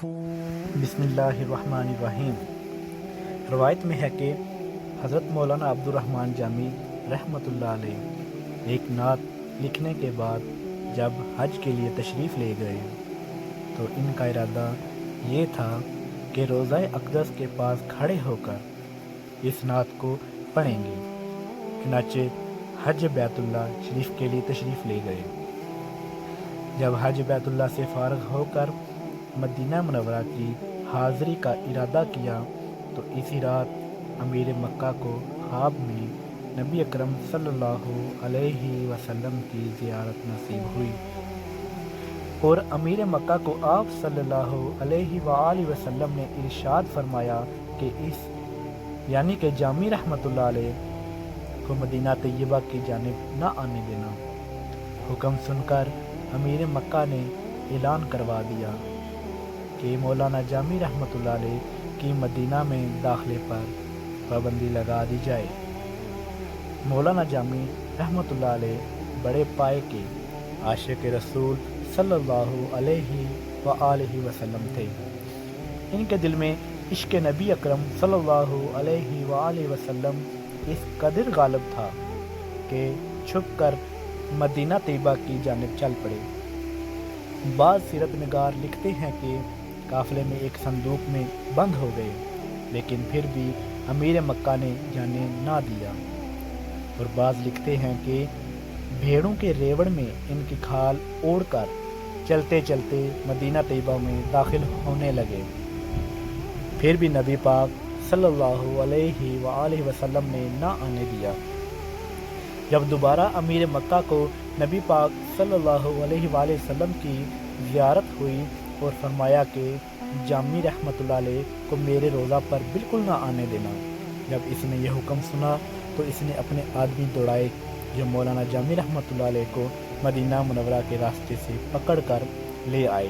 بسم اللہ الرحمن الرحیم۔ روایت میں ہے کہ حضرت مولانا عبدالرحمن جامی رحمۃ اللہ علیہ ایک نعت لکھنے کے بعد جب حج کے لیے تشریف لے گئے تو ان کا ارادہ یہ تھا کہ روضہ اقدس کے پاس کھڑے ہو کر اس نعت کو پڑھیں گے۔ چنانچہ حج بیت اللہ شریف کے لیے تشریف لے گئے۔ جب حج بیت اللہ سے فارغ ہو کر مدینہ منورہ کی حاضری کا ارادہ کیا تو اسی رات امیر مکہ کو خواب میں نبی اکرم صلی اللہ علیہ وسلم کی زیارت نصیب ہوئی، اور امیر مکہ کو آپ صلی اللہ علیہ وآلہ وسلم نے ارشاد فرمایا کہ یعنی کہ جامی رحمۃ اللہ علیہ کو مدینہ طیبہ کی جانب نہ آنے دینا۔ حکم سن کر امیر مکہ نے اعلان کروا دیا کہ مولانا جامی رحمۃ اللہ علیہ کی مدینہ میں داخلے پر پابندی لگا دی جائے۔ مولانا جامی رحمۃ اللہ علیہ بڑے پائے کے عاشق رسول صلی اللہ علیہ وآلہ وسلم تھے۔ ان کے دل میں عشق نبی اکرم صلی اللہ علیہ وآلہ وسلم اس قدر غالب تھا کہ چھپ کر مدینہ طیبہ کی جانب چل پڑے۔ بعض سیرت نگار لکھتے ہیں کہ قافلے میں ایک صندوق میں بند ہو گئے، لیکن پھر بھی امیر مکہ نے جانے نہ دیا، اور بعض لکھتے ہیں کہ بھیڑوں کے ریوڑ میں ان کی کھال اوڑھ کر چلتے چلتے مدینہ طیبہ میں داخل ہونے لگے، پھر بھی نبی پاک صلی اللہ علیہ وآلہ وسلم نے نہ آنے دیا۔ جب دوبارہ امیر مکہ کو نبی پاک صلی اللہ علیہ وآلہ وسلم کی زیارت ہوئی اور فرمایا کہ جامی رحمۃ اللہ علیہ کو میرے روضہ پر بالکل نہ آنے دینا، جب اس نے یہ حکم سنا تو اس نے اپنے آدمی دوڑائے جو مولانا جامی رحمۃ اللہ علیہ کو مدینہ منورہ کے راستے سے پکڑ کر لے آئے،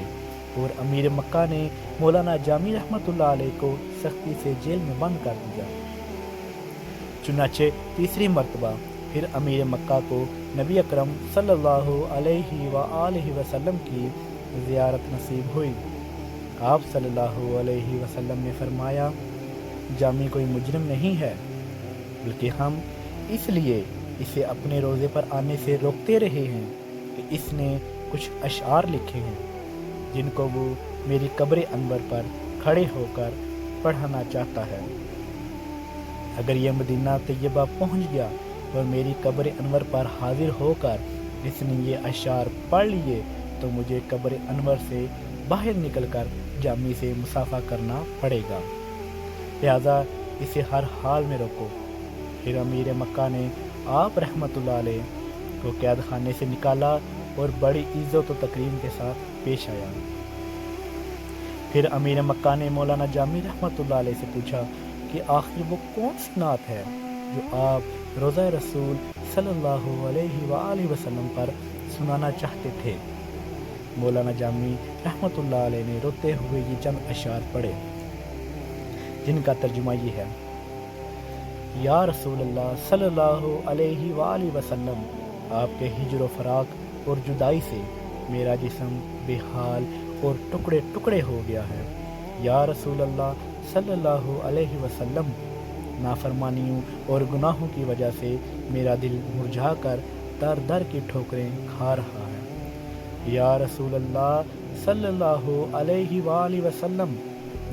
اور امیر مکہ نے مولانا جامی رحمۃ اللہ علیہ کو سختی سے جیل میں بند کر دیا۔ چنانچہ تیسری مرتبہ پھر امیر مکہ کو نبی اکرم صلی اللہ علیہ وآلہ وسلم کی زیارت نصیب ہوئی۔ آپ صلی اللہ علیہ وسلم نے فرمایا، جامی کوئی مجرم نہیں ہے، بلکہ ہم اس لیے اسے اپنے روضے پر آنے سے روکتے رہے ہیں کہ اس نے کچھ اشعار لکھے ہیں جن کو وہ میری قبر انور پر کھڑے ہو کر پڑھنا چاہتا ہے۔ اگر یہ مدینہ طیبہ پہنچ گیا اور میری قبر انور پر حاضر ہو کر اس نے یہ اشعار پڑھ لیے تو مجھے قبر انور سے باہر نکل کر جامی سے مصافحہ کرنا پڑے گا، لہذا اسے ہر حال میں روکو۔ پھر امیر مکہ نے آپ رحمۃ اللہ علیہ کو قید خانے سے نکالا اور بڑی عزت و تکریم کے ساتھ پیش آیا۔ پھر امیر مکہ نے مولانا جامی رحمۃ اللہ علیہ سے پوچھا کہ آخر وہ کون سی نعت ہے جو آپ روضہ رسول صلی اللہ علیہ وآلہ وسلم پر سنانا چاہتے تھے۔ مولانا جامی رحمۃ اللہ علیہ نے روتے ہوئے یہ چند اشعار پڑھے جن کا ترجمہ یہ ہے: یا رسول اللہ صلی اللہ علیہ وآلہ وسلم، آپ کے ہجر و فراق اور جدائی سے میرا جسم بے حال اور ٹکڑے ٹکڑے ہو گیا ہے۔ یا رسول اللہ صلی اللہ علیہ وسلم، نافرمانیوں اور گناہوں کی وجہ سے میرا دل مرجھا کر در در کی ٹھوکریں کھا رہا ہے۔ یا رسول اللہ صلی اللہ علیہ وآلہ وسلم،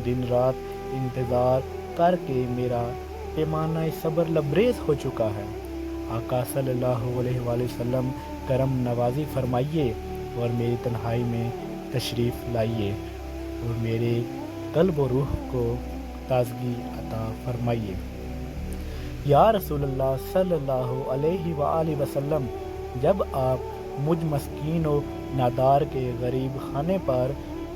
دن رات انتظار کر کے میرا پیمانہ صبر لبریز ہو چکا ہے۔ آقا صلی اللہ علیہ وآلہ وسلم کرم نوازی فرمائیے اور میری تنہائی میں تشریف لائیے اور میرے قلب و روح کو تازگی عطا فرمائیے۔ یا رسول اللہ صلی اللہ علیہ وآلہ وسلم، جب آپ مجھ مسکین و نادار کے غریب خانے پر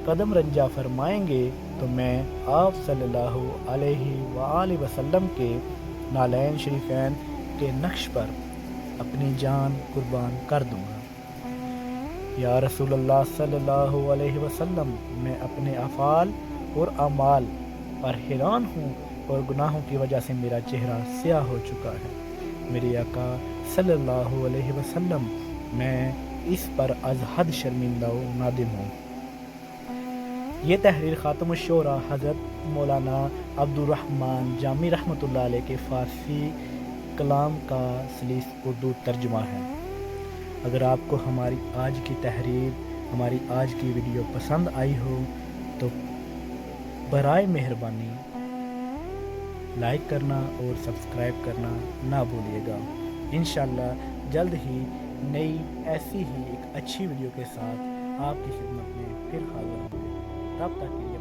قدم رنجا فرمائیں گے تو میں آپ صلی اللہ علیہ وآلہ وسلم کے نالین شریفین کے نقش پر اپنی جان قربان کر دوں گا۔ یا رسول اللہ صلی اللہ علیہ وسلم، میں اپنے افعال اور اعمال پر حیران ہوں اور گناہوں کی وجہ سے میرا چہرہ سیاہ ہو چکا ہے۔ میرے آقا صلی اللہ علیہ وسلم، میں اس پر از حد شرمندہ و نادم ہوں۔ یہ تحریر خاتم الشعراء حضرت مولانا عبدالرحمن جامی رحمۃ اللہ علیہ کے فارسی کلام کا سلیس اردو ترجمہ ہے۔ اگر آپ کو ہماری آج کی تحریر، ہماری آج کی ویڈیو پسند آئی ہو تو برائے مہربانی لائک کرنا اور سبسکرائب کرنا نہ بھولیے گا۔ انشاءاللہ جلد ہی نئی ایسی ہی ایک اچھی ویڈیو کے ساتھ آپ کی خدمت میں پھر حاضر ہوں گے۔ تب تک کے لیے